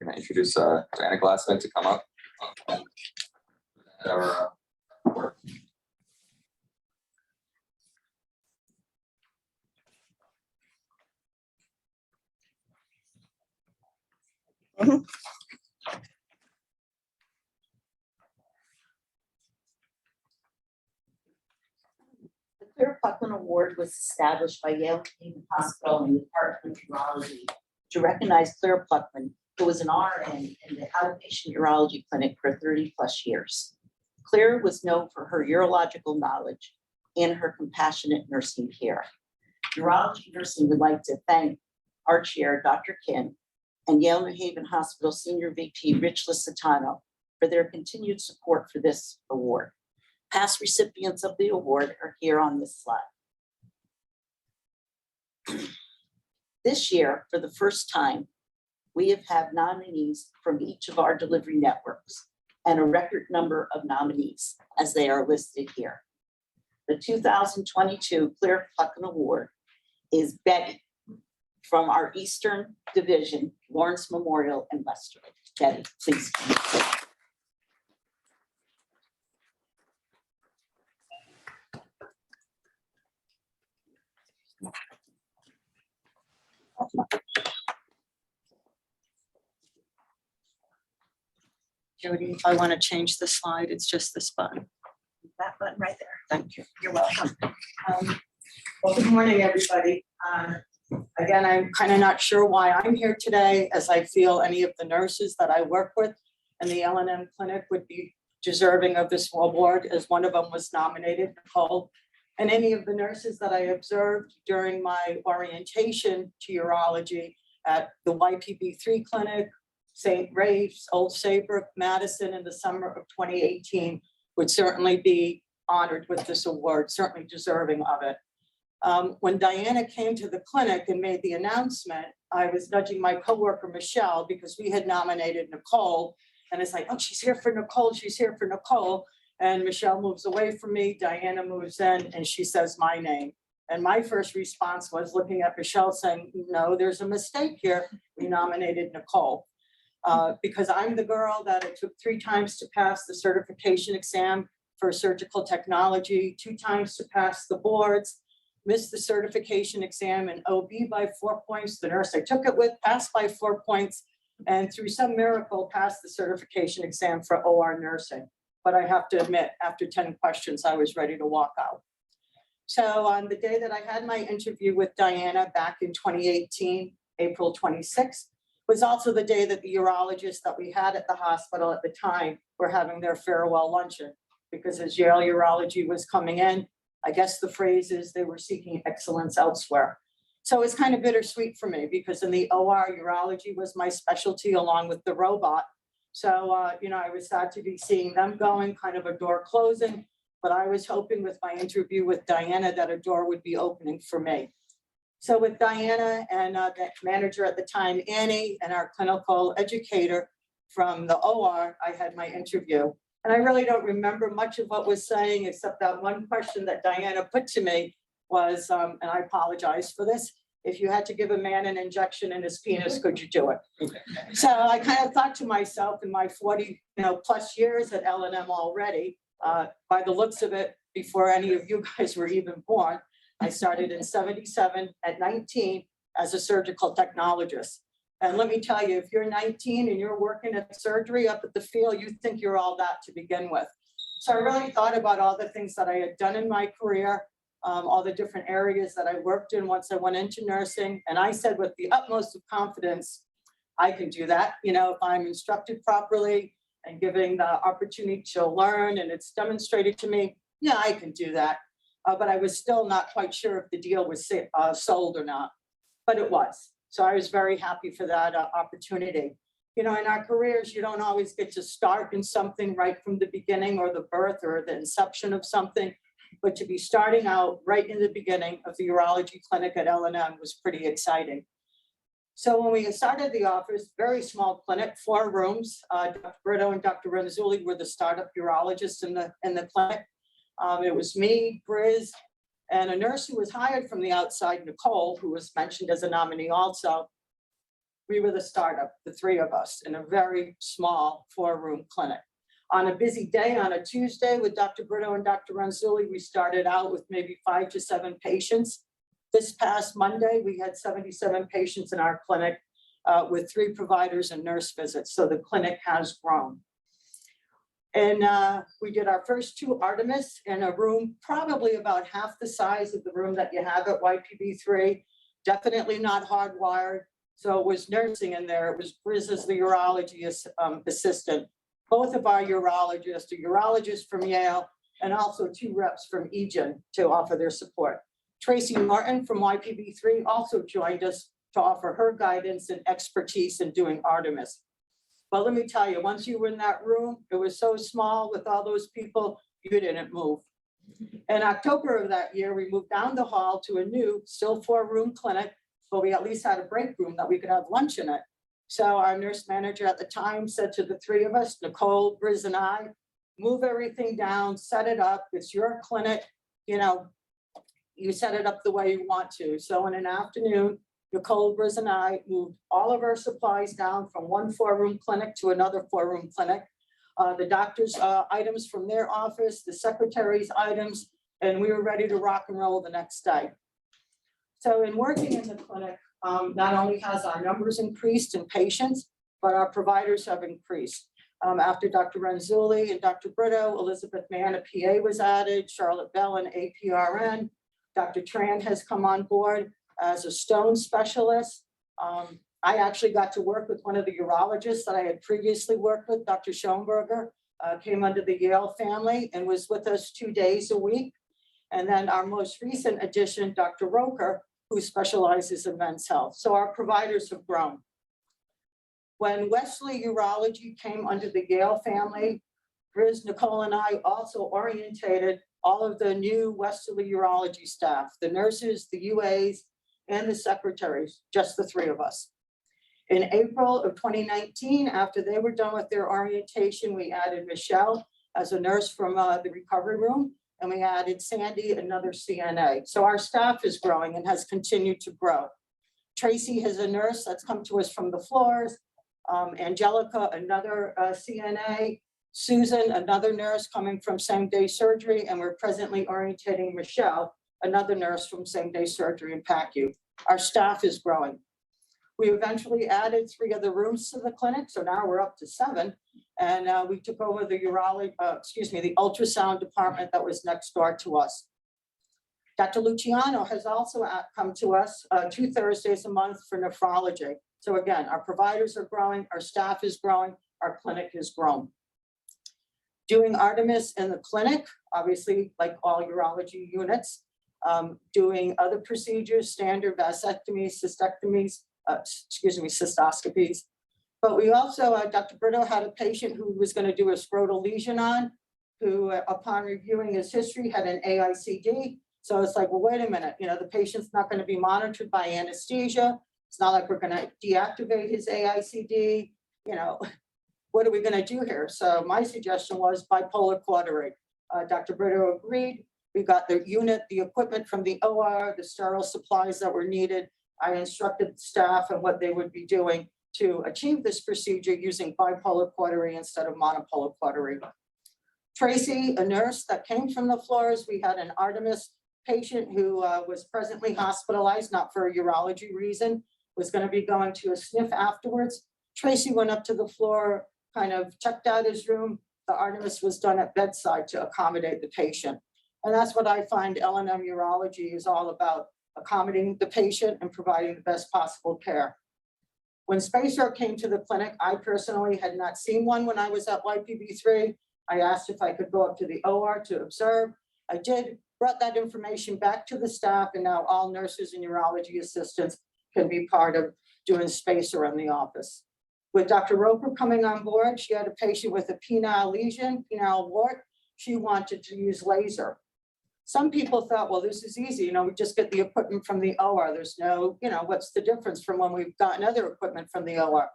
We're going to introduce Diana Glassman to come up. Our work. The Claire Puklin Award was established by Yale Community Hospital and the Department of Urology to recognize Claire Puklin, who was an RN in the outpatient urology clinic for 30+ years. Claire was known for her urological knowledge and her compassionate nursing care. Urology Nursing would like to thank our chair, Dr. Kim, and Yale New Haven Hospital Senior VP Rich Licitano for their continued support for this award. Past recipients of the award are here on this slide. This year, for the first time, we have had nominees from each of our delivery networks and a record number of nominees as they are listed here. The 2022 Claire Puklin Award is Betty from our Eastern Division, Lawrence Memorial in Leicester. Betty, please. Jody, if I want to change the slide, it's just this button. That button right there. Thank you. You're welcome. Well, good morning, everybody. Again, I'm kind of not sure why I'm here today, as I feel any of the nurses that I work with in the L&M clinic would be deserving of this award, as one of them was nominated, Nicole. And any of the nurses that I observed during my orientation to urology at the YPB3 clinic, St. Rafe's, Old Saybrook, Madison in the summer of 2018 would certainly be honored with this award, certainly deserving of it. When Diana came to the clinic and made the announcement, I was nudging my coworker, Michelle, because we had nominated Nicole. And it's like, oh, she's here for Nicole, she's here for Nicole. And Michelle moves away from me, Diana moves in, and she says my name. And my first response was looking at Michelle saying, no, there's a mistake here. We nominated Nicole. Because I'm the girl that it took 3 times to pass the certification exam for surgical technology, 2 times to pass the boards, missed the certification exam in OB by 4 points. The nurse I took it with passed by 4 points, and through some miracle passed the certification exam for OR nursing. But I have to admit, after 10 questions, I was ready to walk out. So on the day that I had my interview with Diana back in 2018, April 26th, was also the day that the urologists that we had at the hospital at the time were having their farewell luncheon, because as Yale Urology was coming in, I guess the phrase is they were seeking excellence elsewhere. So it's kind of bittersweet for me, because in the OR, urology was my specialty along with the robot. So, you know, I was sad to be seeing them going, kind of a door closing, but I was hoping with my interview with Diana that a door would be opening for me. So with Diana and the manager at the time, Annie, and our clinical educator from the OR, I had my interview. And I really don't remember much of what was saying, except that one question that Diana put to me was, and I apologize for this, if you had to give a man an injection in his penis, could you do it? So I kind of thought to myself, in my 40 plus years at L&M already, by the looks of it, before any of you guys were even born, I started in 77 at 19 as a surgical technologist. And let me tell you, if you're 19 and you're working at surgery up at the field, you think you're all that to begin with. So I really thought about all the things that I had done in my career, all the different areas that I worked in once I went into nursing. And I said with the utmost of confidence, I can do that. You know, if I'm instructed properly and giving the opportunity to learn and it's demonstrated to me, yeah, I can do that. But I was still not quite sure if the deal was sold or not, but it was. So I was very happy for that opportunity. You know, in our careers, you don't always get to start in something right from the beginning or the birth or the inception of something, but to be starting out right in the beginning of the urology clinic at L&M was pretty exciting. So when we started the office, very small clinic, 4 rooms, Dr. Brito and Dr. Renzulli were the startup urologists in the clinic. It was me, Briz, and a nurse who was hired from the outside, Nicole, who was mentioned as a nominee also. we were the startup, the three of us, in a very small 4-room clinic. On a busy day, on a Tuesday with Dr. Brito and Dr. Ronzulli, we started out with maybe 5 to 7 patients. This past Monday, we had 77 patients in our clinic with 3 providers and nurse visits. So the clinic has grown. And we did our first 2 Artemis in a room, probably about half the size of the room that you have at YPB3, definitely not hardwired. So it was nursing in there. It was Briz as the urology assistant. Both of our urologists, a urologist from Yale, and also 2 reps from Egan to offer their support. Tracy Martin from YPB3 also joined us to offer her guidance and expertise in doing Artemis. But let me tell you, once you were in that room, it was so small with all those people, you didn't move. In October of that year, we moved down the hall to a new, still 4-room clinic, but we at least had a break room that we could have lunch in it. So our nurse manager at the time said to the 3 of us, Nicole, Briz, and I, move everything down, set it up. It's your clinic, you know, you set it up the way you want to. So in an afternoon, Nicole, Briz, and I moved all of our supplies down from one 4-room clinic to another 4-room clinic. The doctor's items from their office, the secretary's items, and we were ready to rock and roll the next day. So in working in the clinic, not only has our numbers increased in patients, but our providers have increased. After Dr. Ronzulli and Dr. Brito, Elizabeth Mann, a PA was added, Charlotte Bell, an APRN. Dr. Tran has come on board as a stone specialist. I actually got to work with one of the urologists that I had previously worked with, Dr. Schoenberger, came under the Yale family and was with us 2 days a week. And then our most recent addition, Dr. Roker, who specializes in men's health. So our providers have grown. When Wesley Urology came under the Yale family, Briz, Nicole, and I also orientated all of the new Wesley Urology staff, the nurses, the UAs, and the secretaries, just the 3 of us. In April of 2019, after they were done with their orientation, we added Michelle as a nurse from the recovery room, and we added Sandy, another CNA. So our staff is growing and has continued to grow. Tracy is a nurse that's come to us from the floors. Angelica, another CNA. Susan, another nurse coming from same-day surgery, and we're presently orientating Michelle, another nurse from same-day surgery in PACU. Our staff is growing. We eventually added 3 other rooms to the clinic, so now we're up to 7. And we took over the the ultrasound department that was next door to us. Dr. Luciano has also come to us 2 Thursdays a month for nephrology. So again, our providers are growing, our staff is growing, our clinic has grown. Doing Artemis in the clinic, obviously, like all urology units, doing other procedures, standard vasectomies, cystectomies, cystoscopies. But we also, Dr. Brito had a patient who was going to do a scrotal lesion on, who upon reviewing his history had an AICD. So it's like, well, wait a minute, you know, the patient's not going to be monitored by anesthesia. It's not like we're going to deactivate his AICD, you know. What are we going to do here? So my suggestion was bipolar cautery. Dr. Brito agreed. We got the unit, the equipment from the OR, the sterile supplies that were needed. I instructed staff on what they would be doing to achieve this procedure using bipolar cautery instead of monopolar cautery. Tracy, a nurse that came from the floors, we had an Artemis patient who was presently hospitalized, not for a urology reason, was going to be going to a sniff afterwards. Tracy went up to the floor, kind of checked out his room. The Artemis was done at bedside to accommodate the patient. And that's what I find L&M urology is all about, accommodating the patient and providing the best possible care. When Spacer came to the clinic, I personally had not seen one when I was at YPB3. I asked if I could go up to the OR to observe. I did, brought that information back to the staff, and now all nurses and urology assistants can be part of doing Spacer in the office. With Dr. Roper coming on board, she had a patient with a penile lesion, penile wart. She wanted to use laser. Some people thought, well, this is easy. You know, we just get the equipment from the OR. There's no, you know, what's the difference from when we've gotten other equipment from the OR?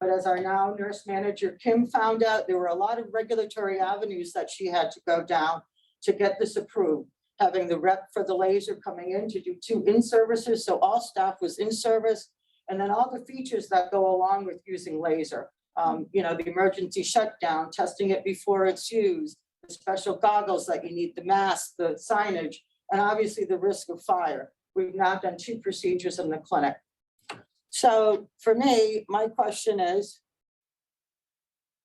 But as our now nurse manager, Kim, found out, there were a lot of regulatory avenues that she had to go down to get this approved. Having the rep for the laser coming in to do 2 in-services, so all staff was in service. And then all the features that go along with using laser. You know, the emergency shutdown, testing it before it's used, the special goggles that you need, the mask, the signage, and obviously the risk of fire. We've now done 2 procedures in the clinic. So for me, my question is,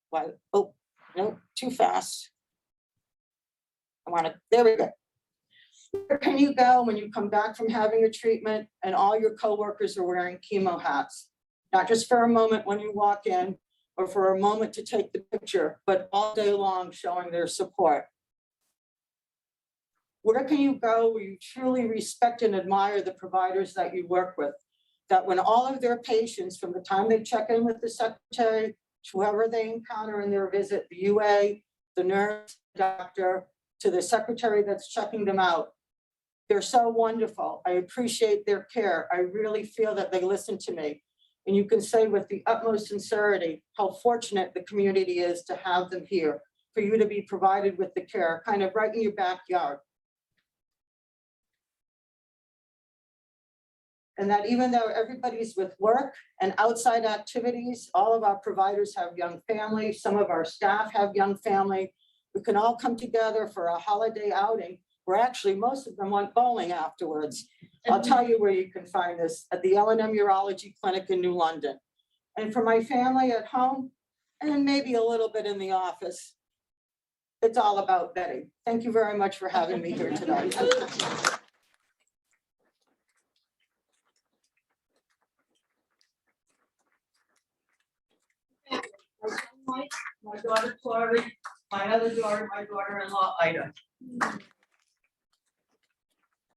why, oh, no, too fast. There we go. Where can you go when you come back from having a treatment and all your coworkers are wearing chemo hats? Not just for a moment when you walk in or for a moment to take the picture, but all day long showing their support. Where can you go where you truly respect and admire the providers that you work with? That when all of their patients, from the time they check in with the secretary, to whoever they encounter in their visit, the UA, the nurse, doctor, to the secretary that's checking them out, they're so wonderful. I appreciate their care. I really feel that they listen to me. And you can say with the utmost sincerity how fortunate the community is to have them here, for you to be provided with the care, kind of right in your backyard. And that even though everybody's with work and outside activities, all of our providers have young families, some of our staff have young family. We can all come together for a holiday outing, where actually most of them went bowling afterwards. I'll tell you where you can find this, at the L&M Urology Clinic in New London. And for my family at home, and maybe a little bit in the office, it's all about Betty. Thank you very much for having me here today. My daughter Tori, my other daughter, my daughter-in-law Ida.